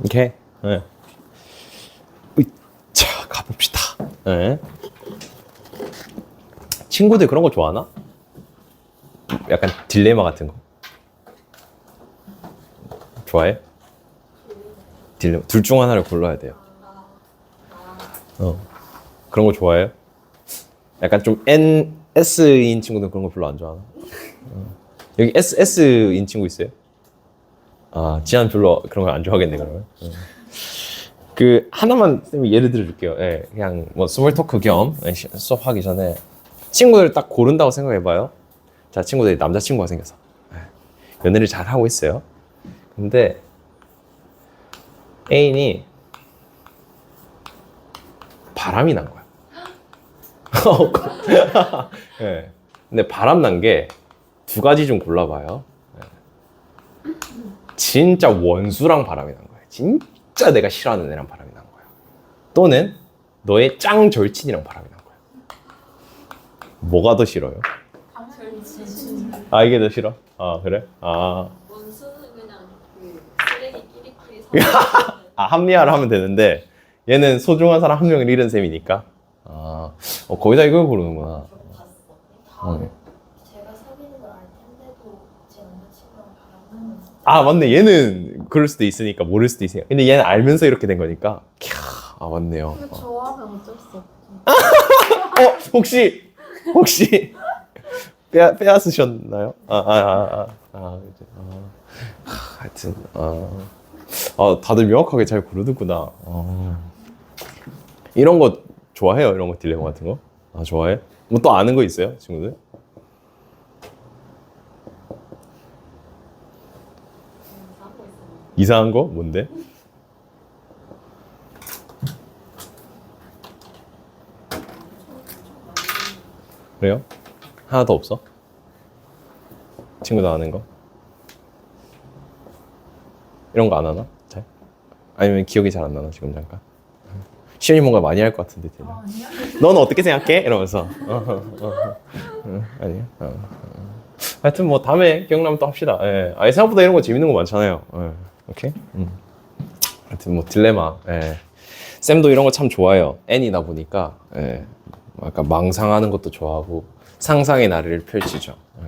이렇게. 네. 자, 가봅시다. 네. 친구들 그런 거 좋아하나? 약간 딜레마 같은 거. 좋아해? 딜레마. 둘 중 하나를 골라야 돼요. 그런 거 좋아해요? 약간 좀 S인 친구들 그런 거 별로 안 좋아하나? 여기 S인 친구 있어요? 아, 지안 별로 그런 거 안 좋아하겠네, 그러면. 그, 하나만 쌤이 예를 들어 줄게요. 예, 그냥 뭐 스몰 토크 겸 수업하기 전에 친구들 딱 고른다고 생각해봐요. 자, 친구들이 남자친구가 생겨서. 예, 연애를 잘 하고 있어요. 근데 애인이 바람이 난 거야. 예, 근데 바람 난 게 두 가지 좀 골라봐요. 예. 진짜 원수랑 바람이 난 거야. 진짜 내가 싫어하는 애랑 바람이 난 거야. 또는 너의 짱 절친이랑 바람이 난 거야. 뭐가 더 싫어요? 아, 이게 더 싫어? 아, 그래? 아. 원수는 그냥 그 쓰레기끼리끼리 아, 합리화를 하면 되는데 얘는 소중한 사람 한 명을 잃은 셈이니까. 아, 거의 다 이걸 고르는구나. 제가 사귀는 걸 알 텐데도 제 남자친구랑 바람나면 아, 맞네. 얘는 그럴 수도 있으니까 모를 수도 있으니까. 근데 얘는 알면서 이렇게 된 거니까. 캬, 아, 맞네요. 근데 좋아하면 어쩔 수 없죠. 혹시 빼앗으셨나요? 이제, 하여튼, 다들 명확하게 잘 고르는구나. 이런 거 좋아해요? 이런 거 딜레마 같은 거? 아, 좋아해? 뭐 또 아는 거 있어요, 친구들? 이상한 거? 뭔데? 그래요? 하나도 없어? 친구도 아는 거? 이런 거 안 하나? 잘? 아니면 기억이 잘 안 나나 지금 잠깐? 시연이 뭔가 많이 할 것 같은데 대략. 너는 어떻게 생각해? 이러면서 아니야? 하여튼 뭐 다음에 기억나면 또 합시다. 예. 아니 생각보다 이런 거 재밌는 거 많잖아요. 예. 오케이? 하여튼 뭐 딜레마. 예. 쌤도 이런 거 참 좋아해요. N이다 보니까 예. 약간 망상하는 것도 좋아하고 상상의 나래를 펼치죠. 예.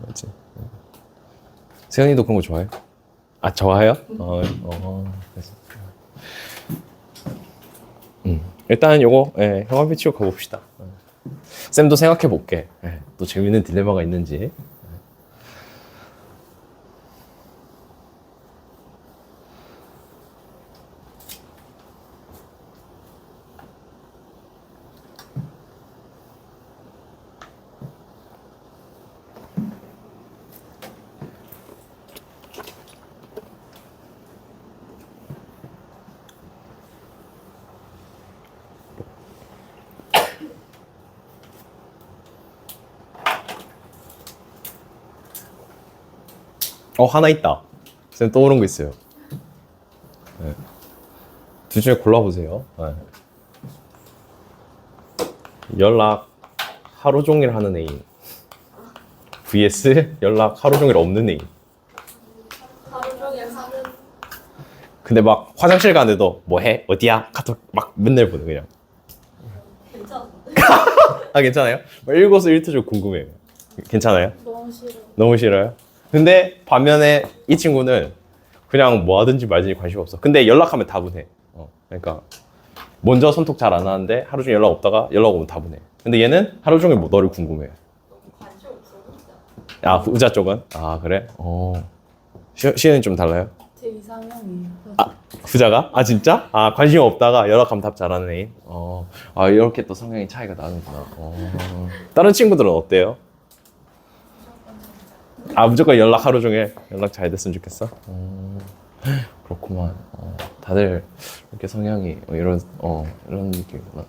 맞지? 세연이도 그런 거 좋아해? 아, 좋아해요? 일단 요거 형 앞에 치고 가봅시다. 쌤도 생각해 볼게. 또 재밌는 딜레마가 있는지. 하나 있다. 쌤 떠오른 거 있어요. 둘 중에 골라보세요. 연락 하루 종일 하는 애인 vs 연락 하루 종일 없는 애인. 하루 종일 하는 근데 막 화장실 가는데도 뭐 해? 어디야? 카톡 막 맨날 보내 그냥. 괜찮은데? 아, 괜찮아요? 막 일거수일투족 궁금해요. 괜찮아요? 너무 싫어. 너무 싫어요? 근데 반면에 이 친구는 그냥 뭐 하든지 말든지 관심 없어. 근데 연락하면 답은 해. 그러니까 먼저 손톱 잘 안 하는데 하루 종일 연락 없다가 연락 오면 답은 해. 근데 얘는 하루 종일 뭐 너를 궁금해. 너무 관심 없어 진짜. 아, 의자 쪽은? 아, 그래? 시은이 좀 달라요? 제 이상형이에요. 아, 후자가? 아, 진짜? 아, 관심 없다가 연락하면 답 잘하는 애인? 아, 이렇게 또 성향이 차이가 나는구나. 다른 친구들은 어때요? 아, 무조건 연락 하루 종일 연락 잘 됐으면 좋겠어? 그렇구만. 다들 이렇게 성향이 이런 느낌이구나.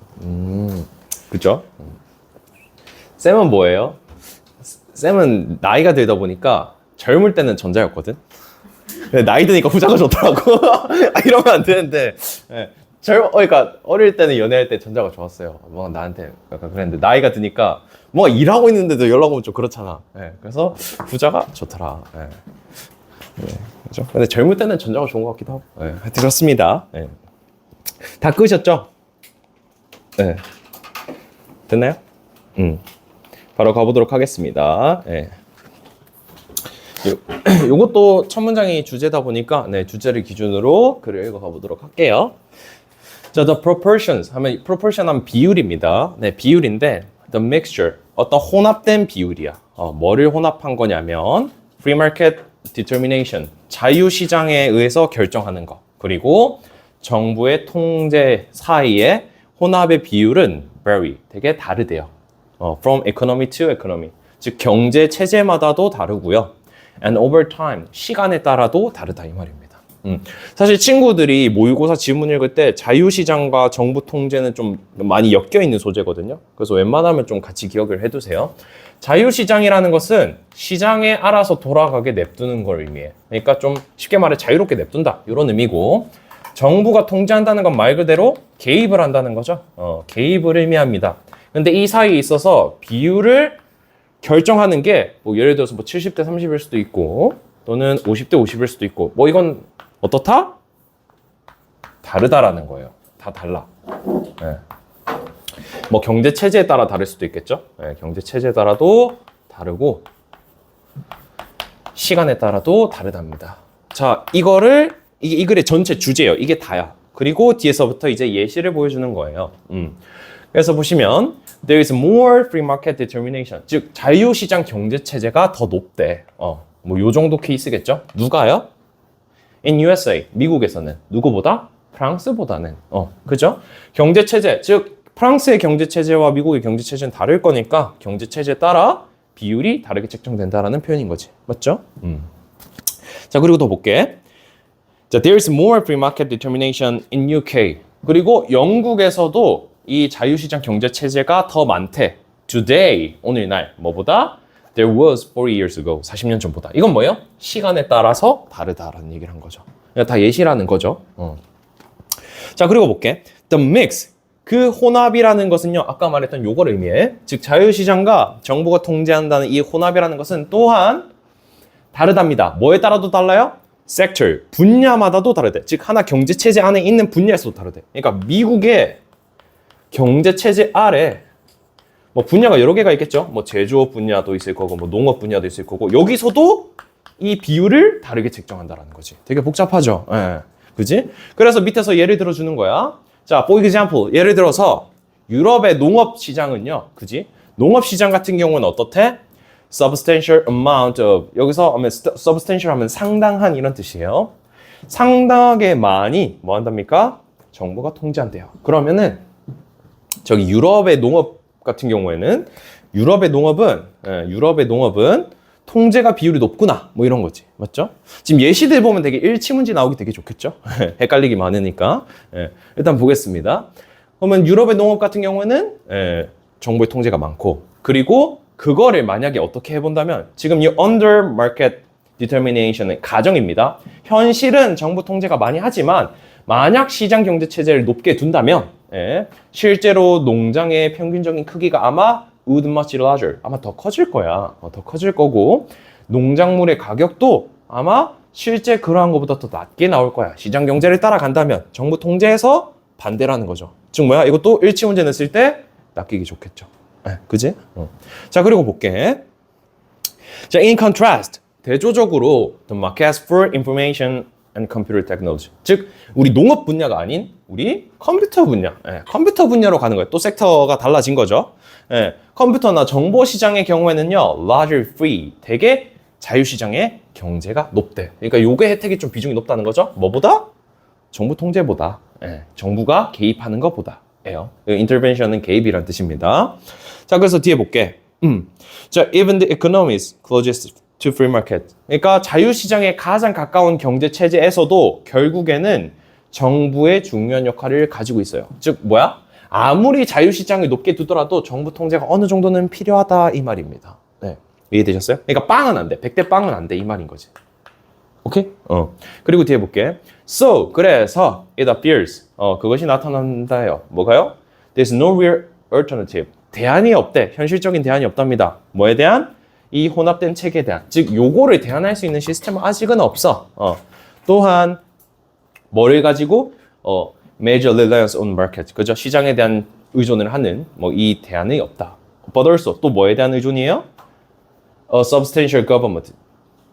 그죠? 쌤은 뭐예요? 쌤은 나이가 들다 보니까 젊을 때는 전자였거든? 근데 나이 드니까 후자가 좋더라고. 아, 이러면 안 되는데. 예. 그러니까 어릴 때는 연애할 때 전자가 좋았어요. 뭔가 나한테 약간 그랬는데 나이가 드니까 뭔가 일하고 있는데도 연락 오면 좀 그렇잖아. 예. 그래서 후자가 좋더라. 예. 예. 그죠? 근데 젊을 때는 전자가 좋은 것 같기도 하고. 네, 하여튼 그렇습니다. 네. 다 끄셨죠? 네. 됐나요? 바로 가보도록 하겠습니다. 네. 요것도 첫 문장이 주제다 보니까 네, 주제를 기준으로 글을 읽어 가보도록 할게요. 자, the proportions 하면 proportion 하면 비율입니다. 네, 비율인데 the mixture 어떤 혼합된 비율이야. 뭐를 혼합한 거냐면 free market determination 자유시장에 의해서 결정하는 거. 그리고 정부의 통제 사이의 혼합의 비율은 vary 되게 다르대요. from economy to economy 즉 경제 체제마다도 다르고요. and over time 시간에 따라도 다르다 이 말입니다. 사실 친구들이 모의고사 지문 읽을 때 자유시장과 정부 통제는 좀 많이 엮여 있는 소재거든요. 그래서 웬만하면 좀 같이 기억을 해두세요. 자유시장이라는 것은 시장에 알아서 돌아가게 냅두는 걸 의미해. 그러니까 좀 쉽게 말해 자유롭게 냅둔다 이런 의미고, 정부가 통제한다는 건 말 그대로 개입을 한다는 거죠. 개입을 의미합니다. 근데 이 사이에 있어서 비율을 결정하는 게 뭐 예를 들어서 뭐 70대 30일 수도 있고 또는 50대 50일 수도 있고 뭐 이건 어떻다? 다르다라는 거예요. 다 달라. 네. 뭐 경제 체제에 따라 다를 수도 있겠죠. 네, 경제 체제에 따라도 다르고 시간에 따라도 다르답니다. 자, 이거를 이 글의 전체 주제예요. 이게 다야. 그리고 뒤에서부터 이제 예시를 보여주는 거예요. 그래서 보시면 there is more free market determination. 즉 자유시장 경제 체제가 더 높대. 뭐 요 정도 케이스겠죠? 누가요? In USA, 미국에서는 누구보다? 프랑스보다는. 그죠? 경제 체제, 즉 프랑스의 경제 체제와 미국의 경제 체제는 다를 거니까 경제 체제에 따라 비율이 다르게 책정된다라는 표현인 거지. 맞죠? 자, 그리고 더 볼게. 자, there is more free market determination in UK. 그리고 영국에서도 이 자유시장 경제 체제가 더 많대. Today, 오늘날 뭐보다? There was 40 years ago, 40년 전보다. 이건 뭐예요? 시간에 따라서 다르다라는 얘기를 한 거죠. 그러니까 다 예시라는 거죠. 자, 그리고 볼게. The mix, 그 혼합이라는 것은요, 아까 말했던 요걸 의미해. 즉 자유시장과 정부가 통제한다는 이 혼합이라는 것은 또한 다르답니다. 뭐에 따라도 달라요? sector, 분야마다도 다르대. 즉 하나 경제 체제 안에 있는 분야에서도 다르대. 그러니까 미국의 경제 체제 아래 뭐 분야가 여러 개가 있겠죠. 뭐 제조업 분야도 있을 거고 뭐 농업 분야도 있을 거고 여기서도 이 비율을 다르게 책정한다라는 거지. 되게 복잡하죠. 예. 그지? 그래서 밑에서 예를 들어 주는 거야. 자, for example, 예를 들어서 유럽의 농업 시장은요. 그지? 농업 시장 같은 경우는 어떻대? substantial amount of, 여기서 하면 substantial 하면 상당한 이런 뜻이에요. 상당하게 많이 뭐 한답니까? 정부가 통제한대요. 그러면은 저기 유럽의 농업 같은 경우에는 유럽의 농업은 통제가 비율이 높구나 뭐 이런 거지. 맞죠? 지금 예시들 보면 되게 일치문제 나오기 되게 좋겠죠? 헷갈리기 많으니까. 일단 보겠습니다. 그러면 유럽의 농업 같은 경우에는 정부의 통제가 많고, 그리고 그거를 만약에 어떻게 해본다면 지금 이 under market determination은 가정입니다. 현실은 정부 통제가 많이 하지만 만약 시장 경제 체제를 높게 둔다면 실제로 농장의 평균적인 크기가 아마 would much larger, 아마 더 커질 거야. 더 커질 거고 농작물의 가격도 아마 실제 그러한 것보다 더 낮게 나올 거야. 시장 경제를 따라간다면 정부 통제에서 반대라는 거죠. 즉 뭐야? 이것도 일치 문제 냈을 때 낚이기 좋겠죠. 그지? 자, 그리고 볼게. 자, in contrast, 대조적으로 the market for information and computer technology. 즉, 우리 농업 분야가 아닌 우리 컴퓨터 분야. 컴퓨터 분야로 가는 거예요. 또 섹터가 달라진 거죠. 컴퓨터나 정보 시장의 경우에는요, larger free, 되게 자유시장의 경제가 높대. 그러니까 요게 혜택이 좀 비중이 높다는 거죠. 뭐보다? 정부 통제보다. 정부가 개입하는 것보다. intervention은 개입이란 뜻입니다. 자, 그래서 뒤에 볼게. 자, even the economies closest to free market. 그러니까 자유시장에 가장 가까운 경제 체제에서도 결국에는 정부의 중요한 역할을 가지고 있어요. 즉 뭐야? 아무리 자유시장을 높게 두더라도 정부 통제가 어느 정도는 필요하다 이 말입니다. 이해되셨어요? 그러니까 빵은 안 돼. 100대 빵은 안 돼 이 말인 거지. 오케이? 그리고 뒤에 볼게. So, 그래서 it appears. 그것이 나타난다요. 뭐가요? There's no real alternative. 대안이 없대. 현실적인 대안이 없답니다. 뭐에 대한? 이 혼합된 체계에 대한. 즉, 요거를 대안할 수 있는 시스템은 아직은 없어. 또한 뭐를 가지고 major reliance on market, 그죠? 시장에 대한 의존을 하는 뭐 이 대안이 없다. But also 또 뭐에 대한 의존이에요? A substantial government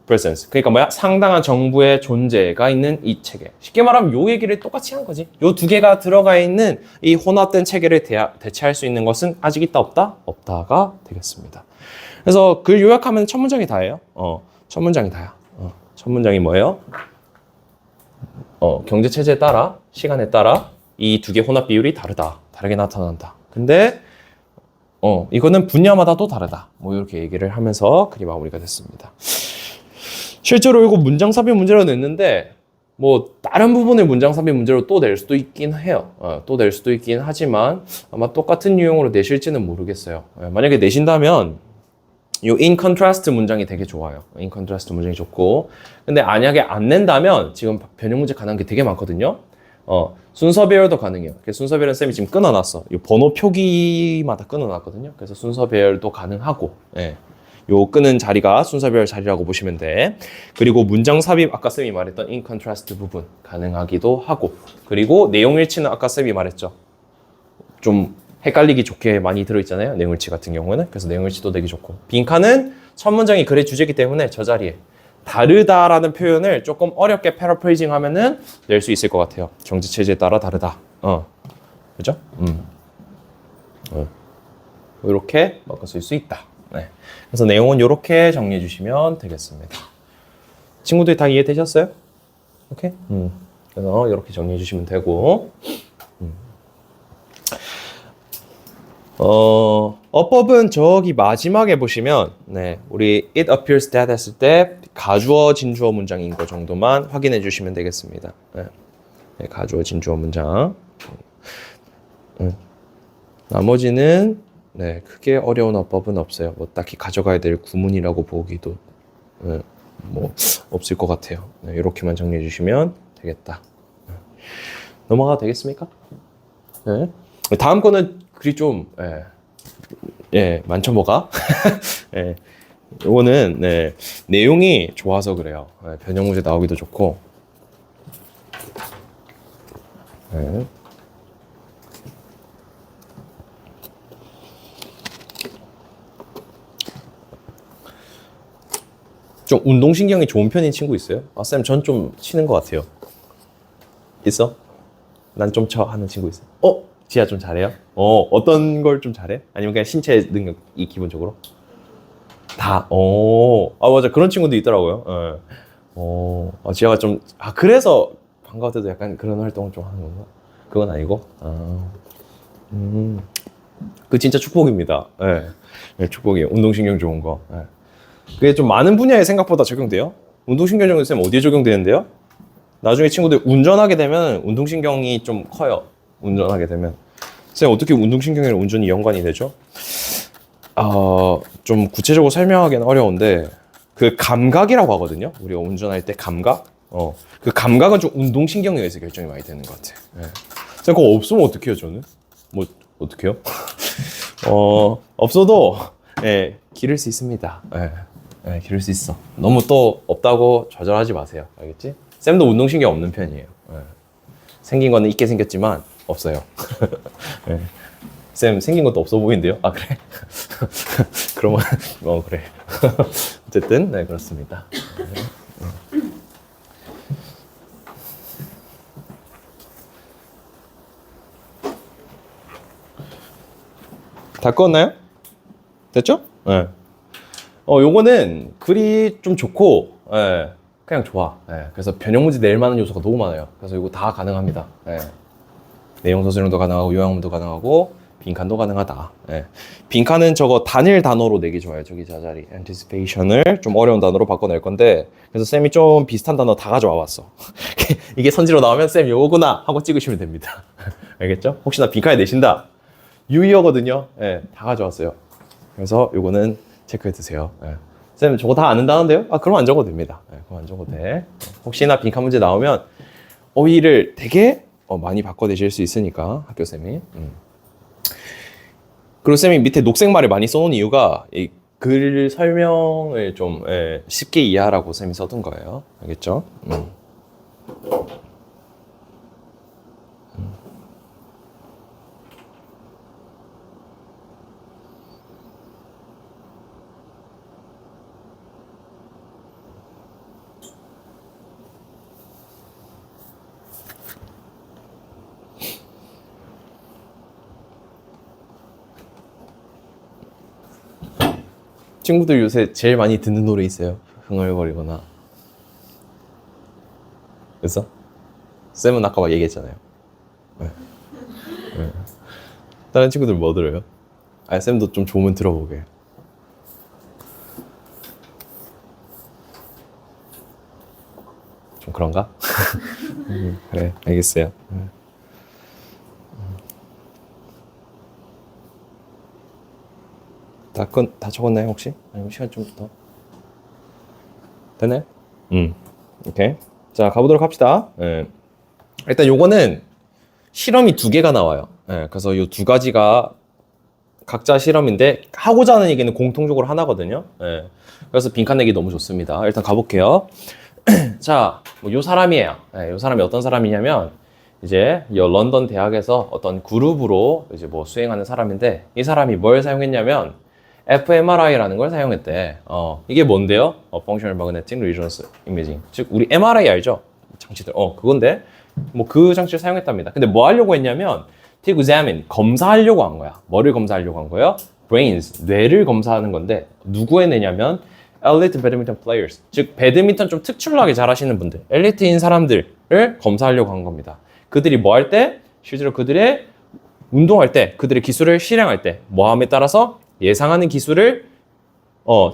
presence. 그러니까 뭐야? 상당한 정부의 존재가 있는 이 체계. 쉽게 말하면 요 얘기를 똑같이 한 거지. 요 두 개가 들어가 있는 이 혼합된 체계를 대체할 수 있는 것은 아직 있다 없다? 없다가 되겠습니다. 그래서 글 요약하면 첫 문장이 다예요. 첫 문장이 다야. 첫 문장이 뭐예요? 경제 체제에 따라 시간에 따라 이 두 개 혼합 비율이 다르게 나타난다. 근데 이거는 분야마다 또 다르다. 뭐 이렇게 얘기를 하면서 글이 마무리가 됐습니다. 실제로 이거 문장 삽입 문제로 냈는데 뭐 다른 부분을 문장 삽입 문제로 또 낼 수도 있긴 해요. 또 낼 수도 있긴 하지만 아마 똑같은 유형으로 내실지는 모르겠어요. 만약에 내신다면 이 in contrast 문장이 되게 좋아요. in contrast 문장이 좋고, 근데 만약에 안 낸다면 지금 변형 문제 가능한 게 되게 많거든요. 순서 배열도 가능해요. 그래서 순서 배열은 쌤이 지금 끊어놨어. 이 번호 표기마다 끊어놨거든요. 그래서 순서 배열도 가능하고, 예. 요 끄는 자리가 순서 배열 자리라고 보시면 돼. 그리고 문장 삽입, 아까 쌤이 말했던 in contrast 부분 가능하기도 하고, 그리고 내용 일치는 아까 쌤이 말했죠. 좀 헷갈리기 좋게 많이 들어있잖아요. 내용일치 같은 경우는. 그래서 내용일치도 되게 좋고. 빈칸은 첫 문장이 글의 주제이기 때문에 저 자리에 다르다라는 표현을 조금 어렵게 패러프레이징 하면은 낼 수 있을 것 같아요. 경제 체제에 따라 다르다. 그죠? 이렇게 바꿔 쓸 수 있다. 네. 그래서 내용은 이렇게 정리해 주시면 되겠습니다. 친구들이 다 이해되셨어요? 오케이? 그래서 이렇게 정리해 주시면 되고. 어법은 저기 마지막에 보시면, 네, 우리 it appears that 했을 때 가주어 진주어 문장인 거 정도만 확인해 주시면 되겠습니다. 네, 가주어 진주어 문장. 나머지는 네, 크게 어려운 어법은 없어요. 뭐 딱히 가져가야 될 구문이라고 보기도 뭐 없을 것 같아요. 네, 이렇게만 정리해 주시면 되겠다. 넘어가도 되겠습니까? 네. 다음 거는 글이 좀 많죠 뭐가. 이거는 내용이 좋아서 그래요. 변형 문제 나오기도 좋고. 좀 운동신경이 좋은 편인 친구 있어요? 쌤, 전 좀 치는 것 같아요. 있어? 난 좀 쳐 하는 친구 있어? 지아 좀 잘해요? 어떤 걸 좀 잘해? 아니면 그냥 신체 능력이 기본적으로? 다. 맞아. 그런 친구도 있더라고요. 지아가 좀, 그래서 방과후 때도 약간 그런 활동을 좀 하는 건가? 그건 아니고? 그 진짜 축복입니다. 네, 축복이에요. 운동신경 좋은 거. 그게 좀 많은 분야에 생각보다 적용돼요. 운동신경 쌤 어디에 적용되는데요? 나중에 친구들 운전하게 되면 운동신경이 좀 커요. 운전하게 되면. 쌤, 어떻게 운동신경이랑 운전이 연관이 되죠? 좀 구체적으로 설명하기는 어려운데, 그 감각이라고 하거든요. 우리가 운전할 때 감각? 그 감각은 좀 운동신경에 의해서 결정이 많이 되는 것 같아요. 쌤, 그거 없으면 어떡해요, 저는? 뭐, 어떡해요? 없어도, 기를 수 있습니다. 기를 수 있어. 너무 또 없다고 좌절하지 마세요. 알겠지? 쌤도 운동신경 없는 편이에요. 생긴 거는 있게 생겼지만 없어요. 쌤, 생긴 것도 없어 보이는데요? 그래? 그러면 그래. 어쨌든 네, 그렇습니다. 다 껐나요? 됐죠? 네. 요거는 글이 좀 좋고, 그냥 좋아. 그래서 변형 문제 낼 만한 요소가 너무 많아요. 그래서 이거 다 가능합니다. 내용 서술형도 가능하고, 요약문도 가능하고, 빈칸도 가능하다. 빈칸은 저거 단일 단어로 내기 좋아요. 저기 자자리. anticipation을 좀 어려운 단어로 바꿔낼 건데, 그래서 쌤이 좀 비슷한 단어 다 가져와 봤어. 이게 선지로 나오면 쌤 요거구나 하고 찍으시면 됩니다. 알겠죠? 혹시나 빈칸에 내신다. 유의어거든요. 다 가져왔어요. 그래서 요거는 체크해 두세요. 쌤, 저거 다 아는다는데요? 그럼 안 적어도 됩니다. 그럼 안 적어도 돼. 혹시나 빈칸 문제 나오면 어휘를 되게 많이 바꿔내실 수 있으니까, 학교쌤이. 그리고 쌤이 밑에 녹색말을 많이 써놓은 이유가 이 글 설명을 좀 쉽게 이해하라고 쌤이 써둔 거예요. 알겠죠? 친구들 요새 제일 많이 듣는 노래 있어요? 흥얼거리거나. 그래서 쌤은 아까 막 얘기했잖아요. 네. 네. 다른 친구들 뭐 들어요? 아, 쌤도 좀 좋으면 들어보게. 좀 그런가? 그래, 알겠어요. 다 적었나요, 혹시? 아니면 시간 좀 더? 되나요? 오케이. 자, 가보도록 합시다. 예. 일단 요거는 실험이 2개가 나와요. 예, 그래서 요 2가지가 각자 실험인데 하고자 하는 얘기는 공통적으로 하나거든요. 예. 그래서 빈칸 내기 너무 좋습니다. 일단 가볼게요. 자, 요 사람이에요. 예, 요 사람이 어떤 사람이냐면 이제 요 런던 대학에서 어떤 그룹으로 이제 뭐 수행하는 사람인데 이 사람이 뭘 사용했냐면 fMRI라는 걸 사용했대. 이게 뭔데요? Functional Magnetic Resonance Imaging. 즉 우리 MRI 알죠? 장치들. 그건데 뭐 그 장치를 사용했답니다. 근데 뭐 하려고 했냐면 to examine 검사하려고 한 거야. 뭐를 검사하려고 한 거예요? brains 뇌를 검사하는 건데 누구의 뇌냐면 elite badminton players. 즉 배드민턴 좀 특출나게 잘하시는 분들, 엘리트인 사람들을 검사하려고 한 겁니다. 그들이 뭐 할 때? 실제로 그들의 운동할 때, 그들의 기술을 실행할 때 뭐함에 따라서 예상하는 기술을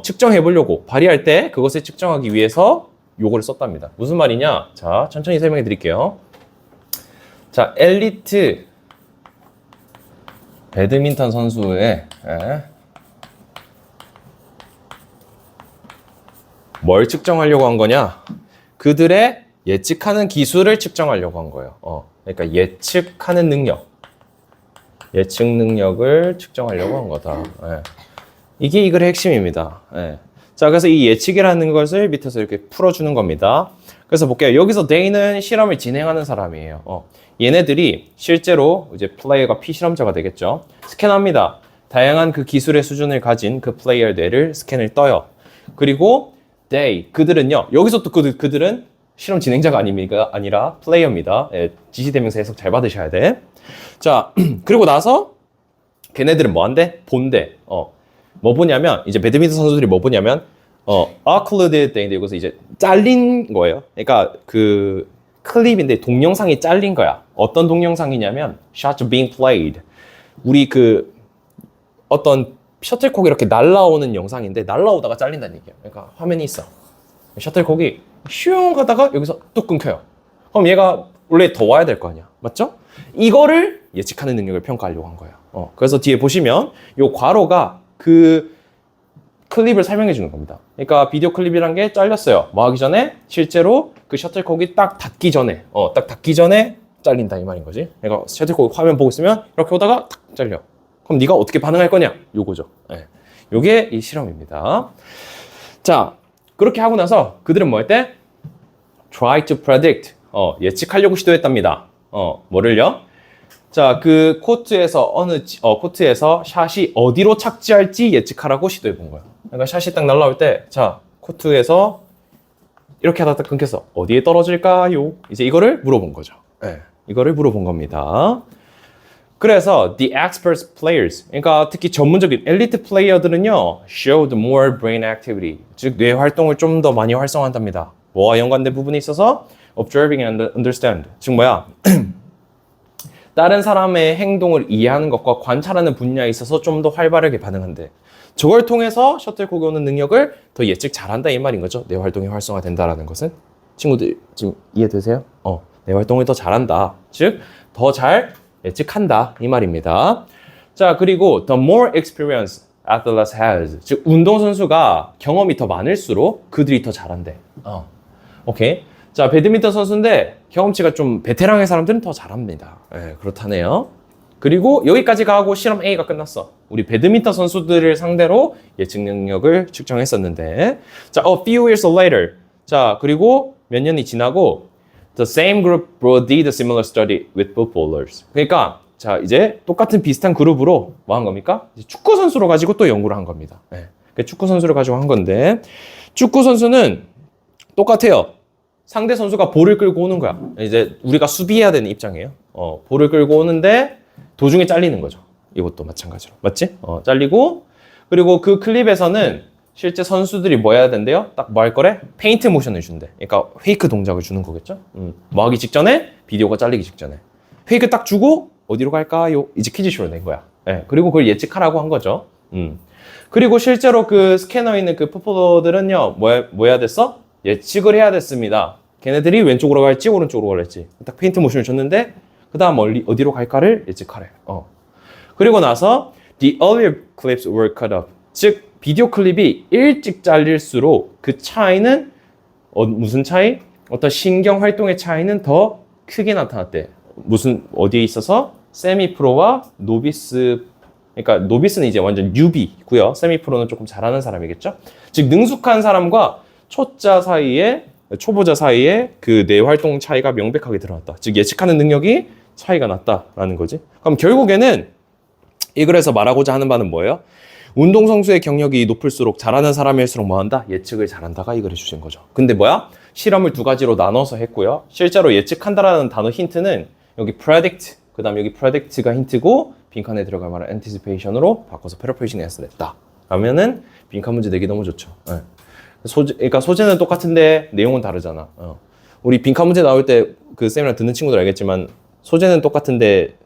측정해 보려고 발휘할 때 그것을 측정하기 위해서 요거를 썼답니다. 무슨 말이냐? 자, 천천히 설명해 드릴게요. 자, 엘리트 배드민턴 선수의 뭘 측정하려고 한 거냐? 그들의 예측하는 기술을 측정하려고 한 거예요. 그러니까 예측하는 능력. 예측 능력을 측정하려고 한 거다. 예. 이게 이 글의 핵심입니다. 예. 자, 그래서 이 예측이라는 것을 밑에서 이렇게 풀어주는 겁니다. 그래서 볼게요. 여기서 D는 실험을 진행하는 사람이에요. 얘네들이 실제로 이제 플레이어가 피실험자가 되겠죠. 스캔합니다. 다양한 그 기술의 수준을 가진 그 플레이어의 뇌를 스캔을 떠요. 그리고 they, 그들은요. 여기서 또 그들은 실험 진행자가 아니라 플레이어입니다. 예, 지시대명사 해석 잘 받으셔야 돼. 자, 그리고 나서 걔네들은 뭐 한대? 본대. 뭐 보냐면 이제 배드민턴 선수들이 뭐 보냐면 occluded thing인데 여기서 이제 잘린 거예요. 그러니까 그 클립인데 동영상이 잘린 거야. 어떤 동영상이냐면 shots being played. 우리 그 어떤 셔틀콕이 이렇게 날라오는 영상인데 날라오다가 잘린다는 얘기야. 그러니까 화면이 있어. 셔틀콕이 슝 하다가 여기서 뚝 끊겨요. 그럼 얘가 원래 더 와야 될 거 아니야. 맞죠? 이거를 예측하는 능력을 평가하려고 한 거예요. 그래서 뒤에 보시면 요 괄호가 그 클립을 설명해 주는 겁니다. 그러니까 비디오 클립이란 게 잘렸어요. 뭐 하기 전에? 실제로 그 셔틀콕이 딱 닿기 전에, 딱 닿기 전에 잘린다 이 말인 거지. 그러니까 셔틀콕 화면 보고 있으면 이렇게 오다가 탁 잘려. 그럼 네가 어떻게 반응할 거냐? 요거죠. 예. 요게 이 실험입니다. 자, 그렇게 하고 나서 그들은 뭐 했대? Try to predict. 예측하려고 시도했답니다. 뭐를요? 자, 그 코트에서 코트에서 샷이 어디로 착지할지 예측하라고 시도해 본 거야. 그러니까 샷이 딱 날라올 때, 자, 코트에서 이렇게 하다 딱 끊겼어. 어디에 떨어질까요? 이제 이거를 물어본 거죠. 네, 이거를 물어본 겁니다. 그래서 the experts players, 그러니까 특히 전문적인 엘리트 플레이어들은요, showed more brain activity, 즉 뇌 활동을 좀 더 많이 활성화한답니다. 뭐와 연관된 부분이 있어서 observing and understand, 즉 뭐야? 다른 사람의 행동을 이해하는 것과 관찰하는 분야에 있어서 좀 더 활발하게 반응한대. 저걸 통해서 셔틀콕이 오는 능력을 더 예측 잘한다 이 말인 거죠. 뇌 활동이 활성화된다라는 것은. 친구들 지금 이해되세요? 뇌 활동을 더 잘한다. 즉 더 잘 예측한다 이 말입니다. 자, 그리고 the more experience athletes has, 즉 운동선수가 경험이 더 많을수록 그들이 더 잘한대. 오케이. 자, 배드민턴 선수인데 경험치가 좀 베테랑의 사람들은 더 잘합니다. 네, 그렇다네요. 그리고 여기까지가 하고 실험 A가 끝났어. 우리 배드민턴 선수들을 상대로 예측 능력을 측정했었는데, 자, a few years later, 자, 그리고 몇 년이 지나고 the same group did a similar study with footballers. 그러니까 자, 이제 똑같은 비슷한 그룹으로 뭐 한 겁니까? 축구 선수로 가지고 또 연구를 한 겁니다. 네. 축구 선수를 가지고 한 건데, 축구 선수는 똑같아요. 상대 선수가 볼을 끌고 오는 거야. 이제 우리가 수비해야 되는 입장이에요. 볼을 끌고 오는데 도중에 잘리는 거죠. 이것도 마찬가지로. 맞지? 잘리고, 그리고 그 클립에서는 실제 선수들이 뭐 해야 된대요? 딱 뭐 할 거래? 페인트 모션을 준대. 그러니까 페이크 동작을 주는 거겠죠? 뭐 하기 직전에? 비디오가 잘리기 직전에. 페이크 딱 주고 어디로 갈까요? 이제 퀴즈쇼를 낸 거야. 예, 그리고 그걸 예측하라고 한 거죠. 그리고 실제로 그 스캐너에 있는 그 풋볼러들은요, 뭐 해야 됐어? 예측을 해야 됐습니다. 걔네들이 왼쪽으로 갈지 오른쪽으로 갈지. 딱 페인트 모션을 줬는데 그 다음 어디로 갈까를 예측하래. 그리고 나서 the earlier clips were cut up. 즉 비디오 클립이 일찍 잘릴수록 그 차이는 무슨 차이? 어떤 신경 활동의 차이는 더 크게 나타났대. 어디에 있어서? 세미 프로와 노비스. 그러니까 노비스는 이제 완전 뉴비고요. 세미 프로는 조금 잘하는 사람이겠죠. 즉 능숙한 사람과 초보자 사이에 그 뇌 활동 차이가 명백하게 드러났다. 즉 예측하는 능력이 차이가 났다라는 거지. 그럼 결국에는 이 글에서 말하고자 하는 바는 뭐예요? 운동선수의 경력이 높을수록 잘하는 사람일수록 뭐한다? 예측을 잘한다가 이 글에 주신 거죠. 근데 뭐야? 실험을 두 가지로 나눠서 했고요. 실제로 예측한다라는 단어 힌트는 여기 predict, 그 다음에 여기 predict가 힌트고 빈칸에 들어갈 말은 anticipation으로 바꿔서 paraphrasing 냈다. 그러면은 빈칸 문제 내기 너무 좋죠. 네. 그러니까 소재는 똑같은데 내용은 다르잖아. 우리 빈칸 문제 나올 때 그 쌤이랑 듣는 친구들 알겠지만 소재는 똑같은데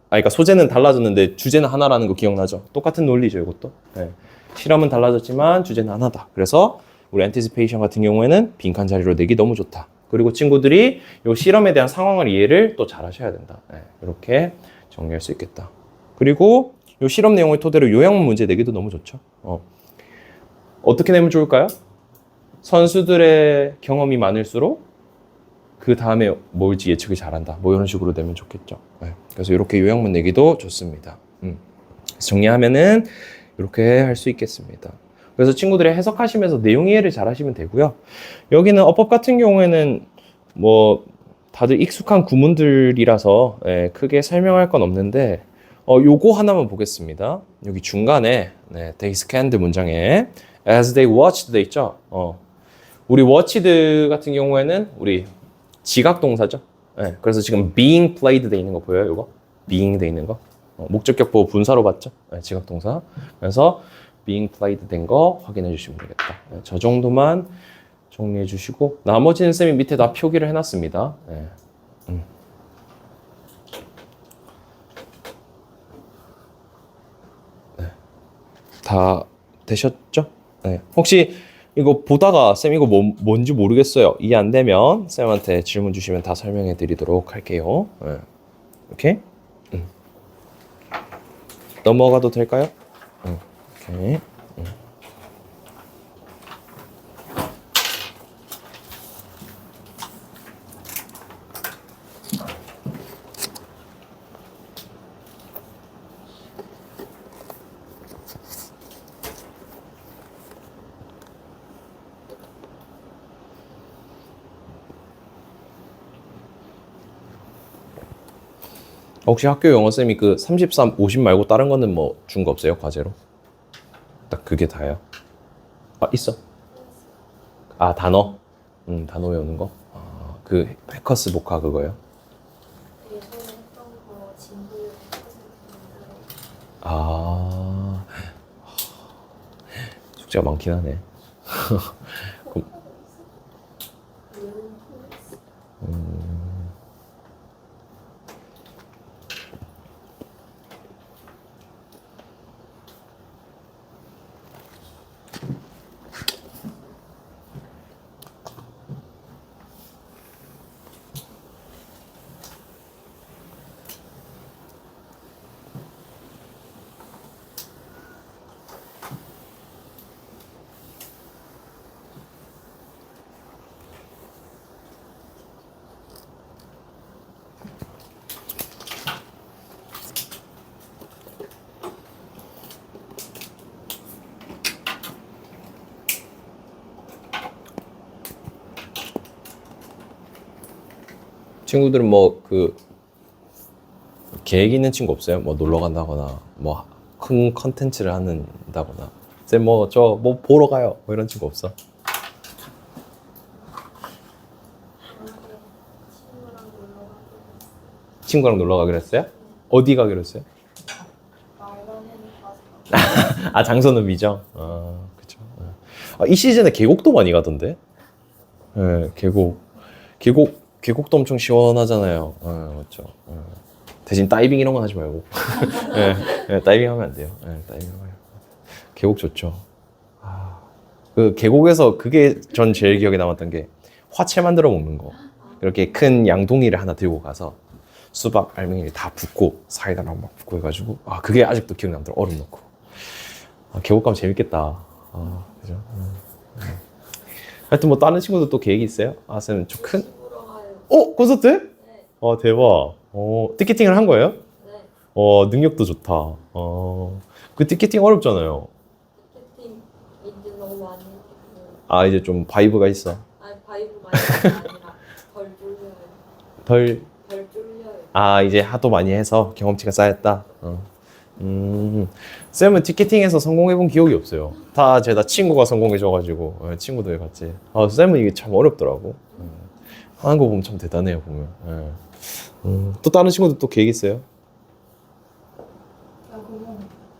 그러니까 소재는 달라졌는데 주제는 하나라는 거 기억나죠? 똑같은 논리죠, 이것도. 네. 실험은 달라졌지만 주제는 하나다. 그래서 우리 anticipation 같은 경우에는 빈칸 자리로 내기 너무 좋다. 그리고 친구들이 이 실험에 대한 상황을 이해를 또 잘 하셔야 된다. 네. 이렇게 정리할 수 있겠다. 그리고 이 실험 내용을 토대로 요약문 문제 내기도 너무 좋죠. 어떻게 내면 좋을까요? 선수들의 경험이 많을수록 그 다음에 뭘지 예측이 잘한다. 뭐 이런 식으로 되면 좋겠죠. 네. 그래서 이렇게 요약문 내기도 좋습니다. 정리하면은 이렇게 할 수 있겠습니다. 그래서 친구들이 해석하시면서 내용 이해를 잘 하시면 되고요. 여기는 어법 같은 경우에는 뭐 다들 익숙한 구문들이라서 크게 설명할 건 없는데 요거 하나만 보겠습니다. 여기 중간에 they scanned 문장에 as they watched 돼 있죠. 우리 watched 같은 경우에는 우리 지각 동사죠. 그래서 지금 being played 돼 있는 거 보여요? 이거 being 돼 있는 거 목적격 보고 분사로 봤죠. 지각 동사. 그래서 being played 된 거 확인해 주시면 되겠다. 저 정도만 정리해 주시고 나머지는 쌤이 밑에 다 표기를 해놨습니다. 다 되셨죠? 혹시 이거 보다가 쌤 이거 뭔지 모르겠어요. 이해 안 되면 쌤한테 질문 주시면 다 설명해 드리도록 할게요. 오케이? 넘어가도 될까요? 오케이. 혹시 학교 영어쌤이 그 33, 50 말고 다른 거는 뭐 준 거 없어요? 과제로? 딱 그게 다예요? 아, 있어? 아, 단어? 단어 외우는 거? 아, 그 해커스 복화 그거요? 예전에 했던 거 진도 100% 아, 숙제가 많긴 하네. 그럼, 친구들은 뭐 그 계획 있는 친구 없어요? 뭐 놀러 간다거나 뭐 큰 컨텐츠를 한다거나 쌤 뭐 저 뭐 보러 가요 뭐 이런 친구 없어? 친구랑 놀러 가기로 했어요? 어디 가기로 했어요? 말만 해도 가서 아 장소는 미정? 아 그쵸. 이 시즌에 계곡도 많이 가던데. 예, 계곡도 엄청 시원하잖아요. 예, 맞죠. 예. 대신 다이빙 이런 건 하지 말고. 예, 다이빙 하면 안 돼요. 예, 다이빙 하면. 계곡 좋죠. 그 계곡에서 그게 전 제일 기억에 남았던 게 화채 만들어 먹는 거. 이렇게 큰 양동이를 하나 들고 가서 수박, 알맹이를 다 붓고 사이다랑 막 붓고 해가지고 그게 아직도 기억나더라고. 얼음 넣고. 계곡 가면 재밌겠다. 그죠? 하여튼 뭐 다른 친구들 또 계획이 있어요? 쌤 좀 큰? 보러 가요. 콘서트? 네. 대박. 티켓팅을 한 거예요? 네. 능력도 좋다. 그 티켓팅 어렵잖아요. 티켓팅 이제 너무 많이 했고. 이제 좀 바이브가 있어. 아니 바이브가 아니라 덜 쫄려요. 덜, 덜 쫄려요. 이제 하도 많이 해서 경험치가 쌓였다. 쌤은 티켓팅에서 성공해본 기억이 없어요. 다 친구가 성공해줘가지고, 친구들 같이. 쌤은 이게 참 어렵더라고. 하는 거 보면 참 대단해요, 보면. 또 다른 친구들 또 계획 있어요?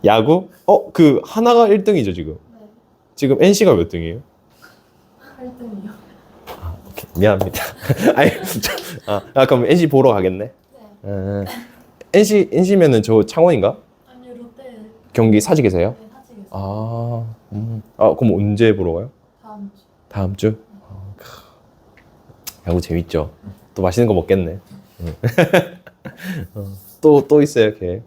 야구? 그 하나가 1등이죠, 지금? 네. 지금 NC가 몇 등이에요? 8등이요. 오케이, 미안합니다. 그럼 NC 보러 가겠네? 네. NC면은 저 창원인가? 아니 롯데. 경기 사직에서요? 네, 사직에서. 그럼 언제 보러 가요? 다음 주. 다음 주? 야구 재밌죠? 또 맛있는 거 먹겠네. 또 있어요, 걔.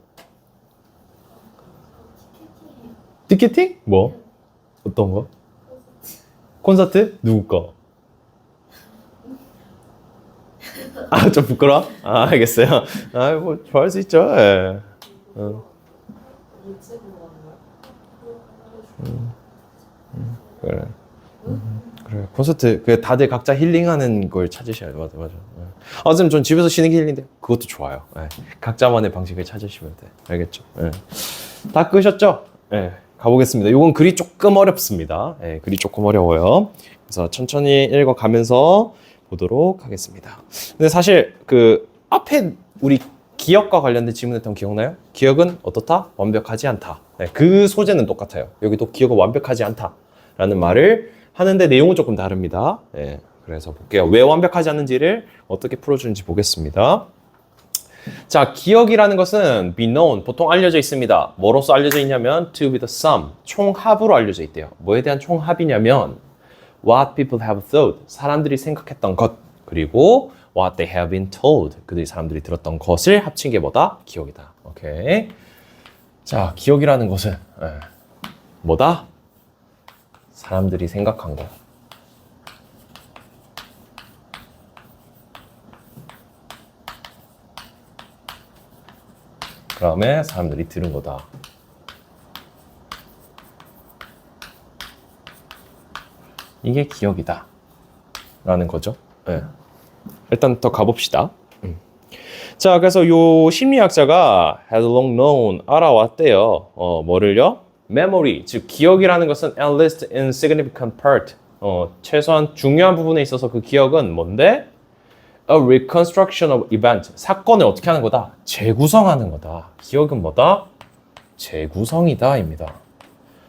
티켓팅? 뭐? 어떤 거? 콘서트? 누구 거? 좀 부끄러워? 알겠어요. 뭐, 좋아할 수 있죠. 예. 유튜브로 그래. 그래. 콘서트, 다들 각자 힐링하는 걸 찾으셔야 돼. 맞아. 선생님, 전 집에서 쉬는 게 힐링인데, 그것도 좋아요. 예. 각자만의 방식을 찾으시면 돼. 알겠죠? 예. 다 끄셨죠? 예. 가보겠습니다. 이건 글이 조금 어렵습니다. 예, 글이 조금 어려워요. 그래서 천천히 읽어가면서 보도록 하겠습니다. 근데 사실 앞에 우리 기억과 관련된 질문했던 거 기억나요? 기억은 어떻다? 완벽하지 않다. 네, 그 소재는 똑같아요. 여기도 기억은 완벽하지 않다라는 말을 하는데 내용은 조금 다릅니다. 네, 그래서 볼게요. 왜 완벽하지 않은지를 어떻게 풀어주는지 보겠습니다. 자, 기억이라는 것은 be known, 보통 알려져 있습니다. 뭐로서 알려져 있냐면 to be the sum, 총합으로 알려져 있대요. 뭐에 대한 총합이냐면 what people have thought, 사람들이 생각했던 것, 그리고 what they have been told, 사람들이 들었던 것을 합친 게 뭐다? 기억이다. 오케이. 자, 기억이라는 것은 뭐다? 사람들이 생각한 거. 그 다음에 사람들이 들은 거다. 이게 기억이다 라는 거죠. 네. 일단 더 가봅시다. 자, 그래서 요 심리학자가 had long known, 알아왔대요. 뭐를요? memory, 즉 기억이라는 것은 at least in significant part, 최소한 중요한 부분에 있어서 그 기억은 뭔데? A reconstruction of event, 사건을 어떻게 하는 거다? 재구성하는 거다. 기억은 뭐다? 재구성이다 입니다.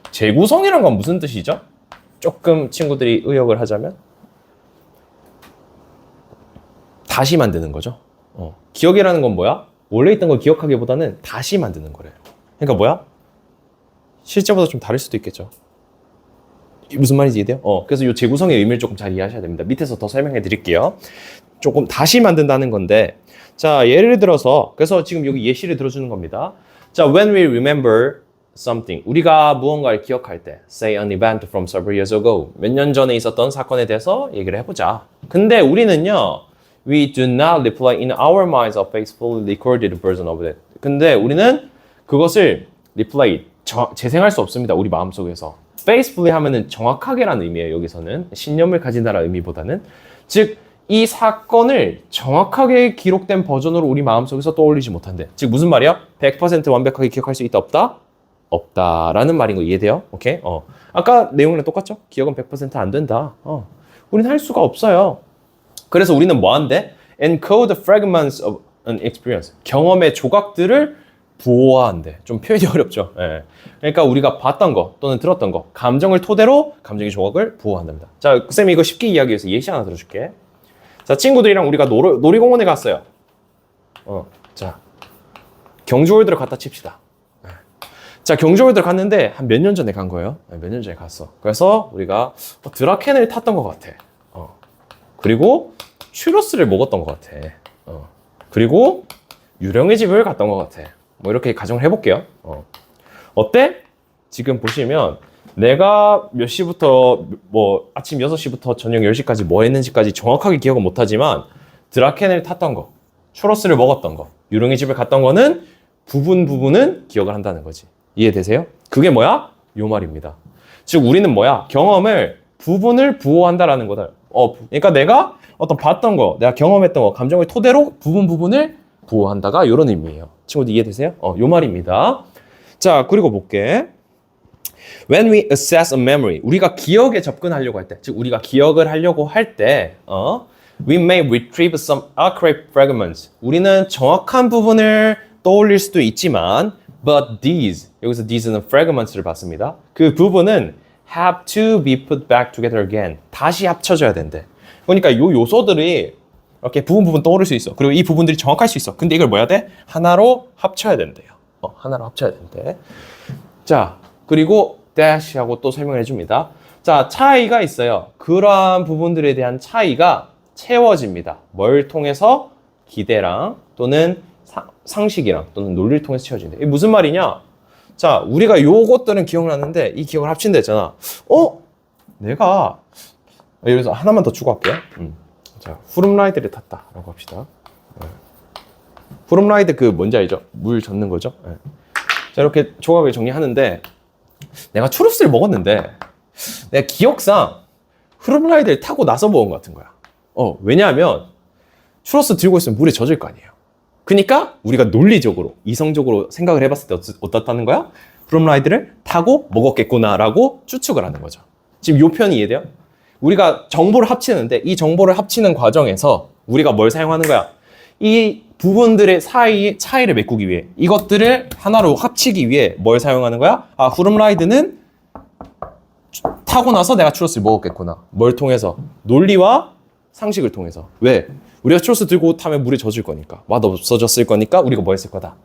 재구성이란 건 무슨 뜻이죠? 조금 친구들이 의역을 하자면 다시 만드는 거죠. 기억이라는 건 뭐야? 원래 있던 걸 기억하기보다는 다시 만드는 거래요. 그러니까 뭐야? 실제보다 좀 다를 수도 있겠죠. 무슨 말인지 이해돼요? 그래서 이 재구성의 의미를 조금 잘 이해하셔야 됩니다. 밑에서 더 설명해 드릴게요. 조금 다시 만든다는 건데, 자, 예를 들어서, 그래서 지금 여기 예시를 들어주는 겁니다. 자, when we remember something, 우리가 무언가를 기억할 때, say an event from several years ago, 몇 년 전에 있었던 사건에 대해서 얘기를 해보자. 근데 우리는요, we do not reply in our minds a faithfully recorded version of it. 근데 우리는 그것을 replay, 재생할 수 없습니다. 우리 마음속에서. faithfully 하면은 정확하게라는 의미예요. 여기서는 신념을 가진다라는 의미보다는, 즉 이 사건을 정확하게 기록된 버전으로 우리 마음속에서 떠올리지 못한대. 즉 무슨 말이야? 100% 완벽하게 기억할 수 있다 없다? 없다라는 말인 거 이해돼요? 오케이? 아까 내용이랑 똑같죠? 기억은 100% 안 된다. 우리는 할 수가 없어요. 그래서 우리는 뭐 한대? Encode fragments of an experience. 경험의 조각들을 부호화한대. 좀 표현이 어렵죠. 예. 그러니까 우리가 봤던 거 또는 들었던 거, 감정을 토대로 감정의 조각을 부호한답니다. 자, 쌤이 이거 쉽게 이야기해서 예시 하나 들어줄게. 자, 친구들이랑 우리가 놀이공원에 갔어요. 자, 경주월드를 갔다 칩시다. 자, 경주월드를 갔는데 한 몇 년 전에 간 거예요. 몇 년 전에 갔어. 그래서 우리가 드라켄을 탔던 것 같아. 그리고 츄러스를 먹었던 것 같아. 그리고 유령의 집을 갔던 것 같아. 뭐 이렇게 가정을 해볼게요. 어때? 지금 보시면 내가 몇 시부터 뭐 아침 6시부터 저녁 10시까지 뭐 했는지까지 정확하게 기억은 못하지만 드라켄을 탔던 거, 츄러스를 먹었던 거, 유령의 집을 갔던 거는 부분은 기억을 한다는 거지. 이해되세요? 그게 뭐야? 요 말입니다. 즉 우리는 뭐야? 경험을 부분을 부호한다라는 거다. 그러니까 내가 어떤 봤던 거, 내가 경험했던 거, 감정을 토대로 부분을 부호한다가 이런 의미예요. 친구들 이해되세요? 요 말입니다. 자, 그리고 볼게. When we assess a memory, 우리가 기억에 접근하려고 할 때, 즉 우리가 기억을 하려고 할 때, we may retrieve some accurate fragments. 우리는 정확한 부분을 떠올릴 수도 있지만, but these, 여기서 these는 fragments를 봤습니다. 그 부분은 have to be put back together again. 다시 합쳐져야 된대. 그러니까 요 요소들이 이렇게 부분 떠오를 수 있어. 그리고 이 부분들이 정확할 수 있어. 근데 이걸 뭐 해야 돼? 하나로 합쳐야 된대요. 하나로 합쳐야 된대. 자, 그리고 dash하고 또 설명을 해줍니다. 자, 차이가 있어요. 그러한 부분들에 대한 차이가 채워집니다. 뭘 통해서? 기대랑 또는 상식이랑 또는 논리를 통해서 채워진다. 이게 무슨 말이냐? 자, 우리가 요것들은 기억나는데 이 기억을 합친다 했잖아. 내가 여기서 하나만 더 추가할게요. 자, 후룸라이드를 탔다라고 합시다. 후룸라이드 그 뭔지 알죠? 물 젓는 거죠. 자, 이렇게 조각을 정리하는데 내가 추러스를 먹었는데 내가 기억상 후룸라이드를 타고 나서 먹은 것 같은 거야. 왜냐하면 추러스 들고 있으면 물에 젖을 거 아니에요. 그러니까 우리가 논리적으로 이성적으로 생각을 해봤을 때 어떻다는 거야? 후룸라이드를 타고 먹었겠구나라고 추측을 하는 거죠. 지금 요 편이 이해돼요? 우리가 정보를 합치는데 이 정보를 합치는 과정에서 우리가 뭘 사용하는 거야? 이 부분들의 사이의 차이를 메꾸기 위해 이것들을 하나로 합치기 위해 뭘 사용하는 거야? 후룸라이드는 타고 나서 내가 추러스를 먹었겠구나. 뭘 통해서? 논리와 상식을 통해서. 왜? 우리가 추러스 들고 타면 물에 젖을 거니까. 맛없어졌을 거니까 우리가 뭐 했을 거다?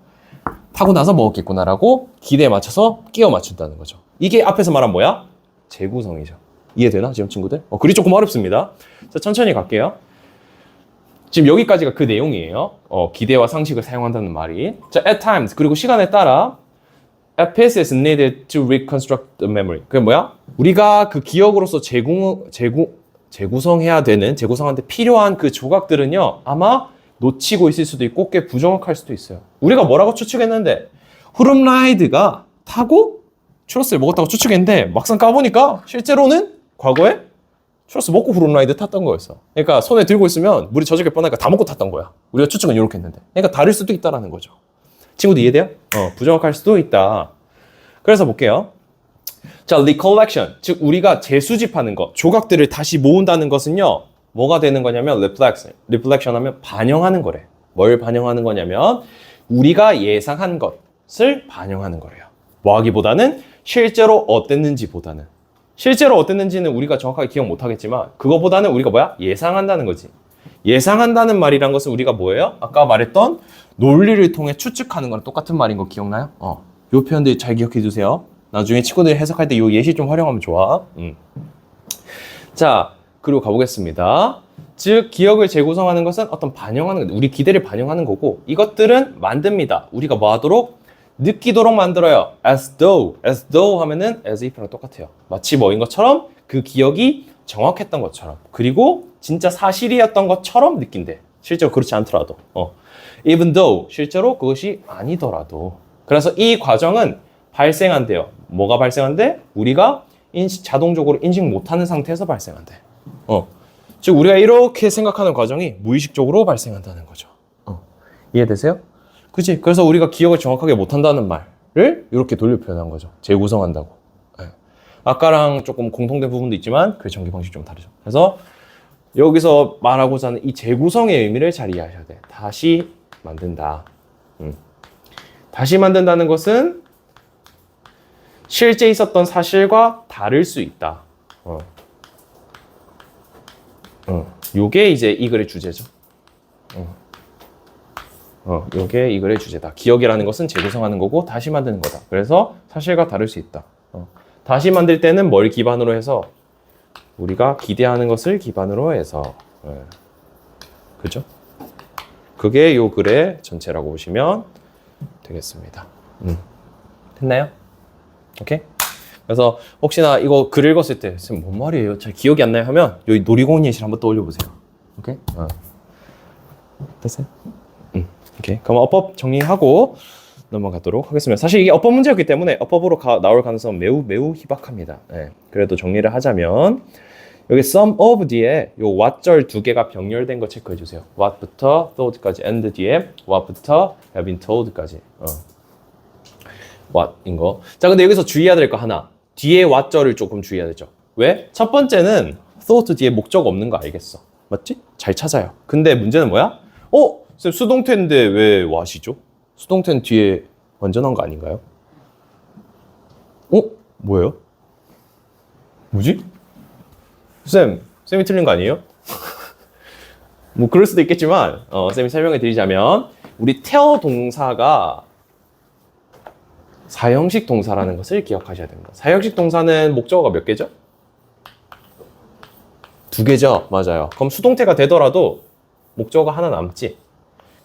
타고 나서 먹었겠구나라고 기대에 맞춰서 끼워 맞춘다는 거죠. 이게 앞에서 말한 뭐야? 재구성이죠. 이해되나? 지금 친구들? 글이 조금 어렵습니다. 자, 천천히 갈게요. 지금 여기까지가 그 내용이에요. 기대와 상식을 사용한다는 말이. 자, at times. 그리고 시간에 따라 a piece is needed to reconstruct the memory. 그게 뭐야? 우리가 그 기억으로서 재구성해야 되는, 재구성하는데 필요한 그 조각들은요, 아마 놓치고 있을 수도 있고, 꽤 부정확할 수도 있어요. 우리가 뭐라고 추측했는데, 후룸라이드가 타고 추러스를 먹었다고 추측했는데, 막상 까보니까 실제로는 과거에 추러스 먹고 후룸라이드 탔던 거였어. 그러니까 손에 들고 있으면 물이 젖을 뻔하니까 다 먹고 탔던 거야. 우리가 추측은 이렇게 했는데. 그러니까 다를 수도 있다라는 거죠. 친구들 이해돼요? 부정확할 수도 있다. 그래서 볼게요. 자, recollection. 즉, 우리가 재수집하는 것, 조각들을 다시 모은다는 것은요, 뭐가 되는 거냐면, reflection 하면 반영하는 거래. 뭘 반영하는 거냐면, 우리가 예상한 것을 반영하는 거래요. 뭐 하기보다는 실제로 어땠는지 보다는. 실제로 어땠는지는 우리가 정확하게 기억 못 하겠지만, 그거보다는 우리가 뭐야? 예상한다는 거지. 예상한다는 말이란 것은 우리가 뭐예요? 아까 말했던 논리를 통해 추측하는 거랑 똑같은 말인 거 기억나요? 요 표현들 잘 기억해 두세요. 나중에 친구들이 해석할 때 요 예시 좀 활용하면 좋아. 자, 그리고 가보겠습니다. 즉, 기억을 재구성하는 것은 어떤 반영하는, 우리 기대를 반영하는 거고, 이것들은 만듭니다. 우리가 뭐 하도록? 느끼도록 만들어요. as though 하면은 as if랑 똑같아요. 마치 뭐인 것처럼 그 기억이 정확했던 것처럼, 그리고 진짜 사실이었던 것처럼 느낀대. 실제로 그렇지 않더라도. even though, 실제로 그것이 아니더라도. 그래서 이 과정은 발생한대요. 뭐가 발생한대? 우리가 자동적으로 인식 못하는 상태에서 발생한대. 즉 우리가 이렇게 생각하는 과정이 무의식적으로 발생한다는 거죠. 이해되세요? 그치? 그래서 우리가 기억을 정확하게 못한다는 말을 이렇게 돌려 표현한 거죠. 재구성한다고. 아까랑 조금 공통된 부분도 있지만 그 전개 방식이 좀 다르죠. 그래서 여기서 말하고자 하는 이 재구성의 의미를 잘 이해하셔야 돼. 다시 만든다. 다시 만든다는 것은 실제 있었던 사실과 다를 수 있다. 요게 이제 이 글의 주제죠. 요게 이 글의 주제다. 기억이라는 것은 재구성하는 거고 다시 만드는 거다. 그래서 사실과 다를 수 있다. 다시 만들 때는 뭘 기반으로 해서? 우리가 기대하는 것을 기반으로 해서. 그죠? 그게 요 글의 전체라고 보시면 되겠습니다. 됐나요? 오케이? 그래서 혹시나 이거 글 읽었을 때 선생님 뭔 말이에요? 잘 기억이 안 나요? 하면 여기 놀이공원 예시를 한번 떠올려 보세요. 오케이? 됐어요? 오케이. 그럼 어법 정리하고 넘어가도록 하겠습니다. 사실 이게 어법 문제였기 때문에 어법으로 나올 가능성은 매우 희박합니다. 네. 그래도 정리를 하자면 여기 sum of 뒤에 요 what절 두 개가 병렬된 거 체크해 주세요. what부터 thought까지 and 뒤에 what부터 have been told까지. what인 거. 자, 근데 여기서 주의해야 될 거 하나. 뒤에 what절을 조금 주의해야 되죠. 왜? 첫 번째는 thought 뒤에 목적 없는 거 알겠어. 맞지? 잘 찾아요. 근데 문제는 뭐야? 쌤 수동태인데 왜 what이죠? 수동태는 뒤에 완전한 거 아닌가요? 뭐예요? 뭐지? 쌤이 틀린 거 아니에요? 뭐 그럴 수도 있겠지만 쌤이 설명해 드리자면 우리 tell 동사가 사형식 동사라는 것을 기억하셔야 됩니다. 사형식 동사는 목적어가 몇 개죠? 2개죠? 맞아요. 그럼 수동태가 되더라도 목적어가 하나 남지.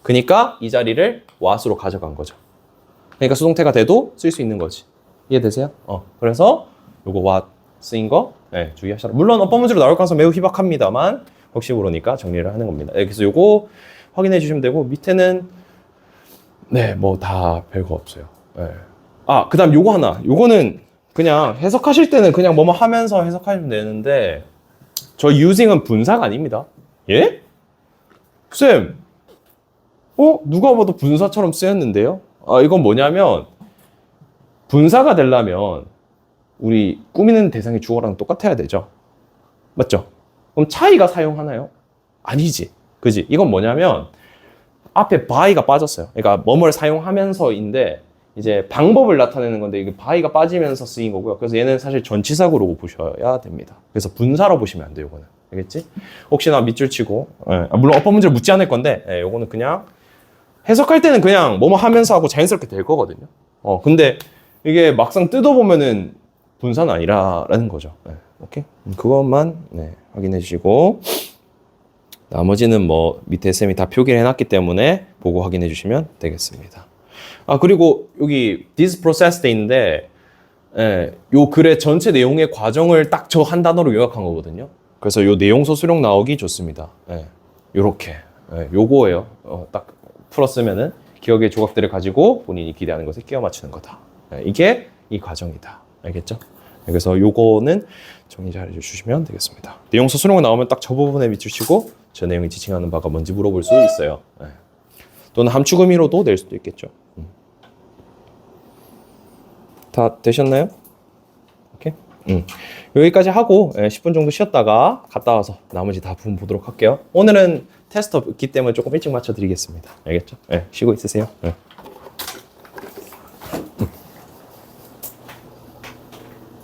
그러니까 이 자리를 what으로 가져간 거죠. 그러니까 수동태가 돼도 쓸 수 있는 거지. 이해되세요? 그래서 요거 what 쓰인 거 주의하셔라. 물론 어법 문제로 나올 가능성 매우 희박합니다만 혹시 모르니까 정리를 하는 겁니다. 그래서 요거 확인해 주시면 되고 밑에는 뭐 다 별거 없어요. 그 다음 요거 하나. 요거는 그냥 해석하실 때는 그냥 뭐뭐 하면서 해석하시면 되는데 저 using은 분사가 아닙니다. 예? 쌤, 누가 봐도 분사처럼 쓰였는데요? 이건 뭐냐면 분사가 되려면 우리 꾸미는 대상의 주어랑 똑같아야 되죠. 맞죠? 그럼 차이가 사용하나요? 아니지. 그지? 이건 뭐냐면 앞에 by가 빠졌어요. 그러니까 뭐뭐를 사용하면서인데 이제 방법을 나타내는 건데 이게 by가 빠지면서 쓰인 거고요. 그래서 얘는 사실 전치사구로 보셔야 됩니다. 그래서 분사로 보시면 안 돼요, 이거는. 알겠지? 혹시나 밑줄 치고 물론 어법 문제를 묻지 않을 건데 이거는 그냥 해석할 때는 그냥 뭐뭐 하면서 하고 자연스럽게 될 거거든요. 근데 이게 막상 뜯어보면은 분사는 아니라는 거죠. 오케이? 그것만 확인해 주시고 나머지는 뭐 밑에 쌤이 다 표기를 해놨기 때문에 보고 확인해 주시면 되겠습니다. 그리고 여기 this process 돼 있는데 요 글의 전체 내용의 과정을 딱 저 한 단어로 요약한 거거든요. 그래서 요 내용서 수령 나오기 좋습니다. 요렇게 요거예요. 딱 풀었으면은 기억의 조각들을 가지고 본인이 기대하는 것에 끼워 맞추는 거다. 이게 이 과정이다. 알겠죠? 그래서 요거는 정리 잘 해주시면 되겠습니다. 내용서 수령이 나오면 딱 저 부분에 밑주시고 저 내용이 지칭하는 바가 뭔지 물어볼 수 있어요. 또는 함축 의미로도 낼 수도 있겠죠. 다 되셨나요? 오케이. 여기까지 하고 10분 정도 쉬었다가 갔다 와서 나머지 다 부분 보도록 할게요. 오늘은 테스트 없기 때문에 조금 일찍 맞춰 드리겠습니다. 알겠죠? 쉬고 있으세요.